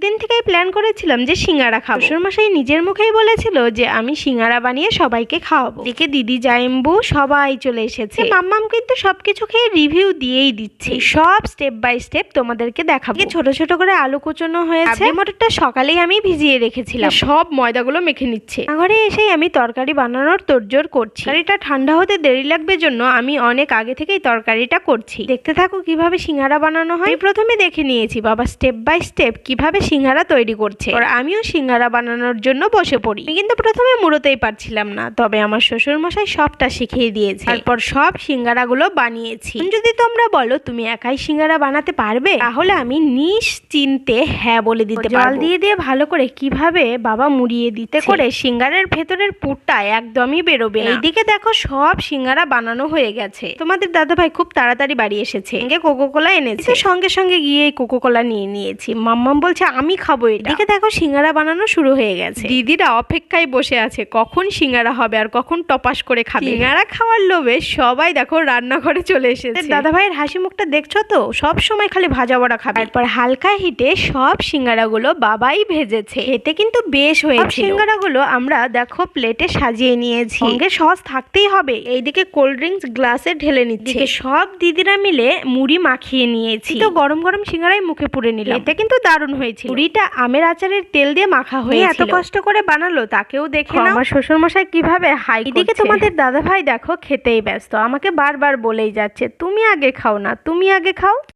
দিন থেকেই প্ল্যান করেছিলাম যে সিঙ্গারা খাবো। শ্বশুরমশাই নিজের মুখেই বলেছিল যে আমি সিঙ্গারা বানিয়ে সবাইকে খাওয়াবো। দিকে দিদি জাইম্বু সবাই চলে এসেছে। মাম্মাম কিন্তু সবকিছু খেয়ে রিভিউ দিয়েই দিচ্ছে, সব স্টেপ বাই স্টেপ তোমাদেরকে দেখাবো। ছোট ছোট করে আলু কুচনো হয়েছে। মটরটা সকালেই আমি ভিজিয়ে রেখেছিলাম, সব ময়দাগুলো মেখে নিচ্ছে। ঘরে এসেই আমি তরকারি বানানোর তোড়জোড় করছি। তরকারিটা ঠান্ডা হতে দেরি লাগবে জন্য আমি অনেক আগে থেকেই তরকারিটা করছি। দেখতে থাকো কিভাবে সিঙ্গারা বানানো হয়। প্রথমে দেখে নিয়েছি বাবা স্টেপ বাই স্টেপ কিভাবে সিঙ্গারা তৈরি করছে, আর আমিও সিঙ্গারা বানানোর জন্য বসে পড়ি। আমি কিন্তু প্রথমে মুড়োতেই পারছিলাম না, তবে আমার শ্বশুর মশাই সবটা শিখিয়ে দিয়েছে। তারপর সব সিঙ্গারাগুলো বানিয়েছি। যদি তোমরা বলো তুমি একাই সিঙ্গারা বানাতে পারবে, তাহলে আমি নিশ্চিন্তে হ্যাঁ বলে দিতে পারবো। জল দিয়ে দিয়ে ভালো করে কিভাবে বাবা মুড়িয়ে দিতে করে সিঙ্গারের ভেতরের পুরটা একদমই বেরোবে। এইদিকে দেখো সব সিঙ্গারা বানানো হয়ে গেছে। তোমাদের দাদাভাই খুব তাড়াতাড়ি বাড়ি এসেছে, কোকোকোলা এনেছে, সঙ্গে সঙ্গে গিয়ে কোকোকোলা নিয়ে নিয়েছি। মাম্মাম বলছে আমি খাবো এটা। এদিকে দেখো সিঙ্গারা বানানো শুরু হয়ে গেছে। দিদিরা অপেক্ষায় বসে আছে কখন সিঙ্গারা হবে আর কখন টপাস করে খাবে। সিঙ্গারা খাওয়ার লোভে সবাই দেখো রান্নাঘরে চলে এসেছে। দাদা ভাইয়ের হাসি মুখটা দেখছো তো, সব সময় খালি ভাজা বড়া খাবে। তারপর হালকা হিটে সব সিঙ্গারাগুলো বাবাই ভেজেছে, এতে কিন্তু বেশ হয়েছে। সিঙ্গারাগুলো আমরা দেখো প্লেটে সাজিয়ে নিয়েছি, সঙ্গে সস থাকতেই হবে। এইদিকে কোল্ড ড্রিঙ্কস গ্লাসে ঢেলে নিচ্ছে। সব দিদিরা মিলে মুড়ি মাখিয়ে নিয়েছি, তো গরম গরম সিঙ্গারাই মুখে পুরে নিলাম। এটা কিন্তু দারুণ হয়েছিল। মুড়িটা আমের আচারের তেল দিয়ে মাখা হয়েছিল। এত কষ্ট করে বানালো তাকেও দেখে নাও। আমার শ্বশুর মশাই কিভাবে হাই করছে। এদিকে তোমাদের দাদা ভাই দেখো খেতেই ব্যস্ত, আমাকে বারবার বলেই যাচ্ছে তুমি আগে খাও না, তুমি আগে খাও।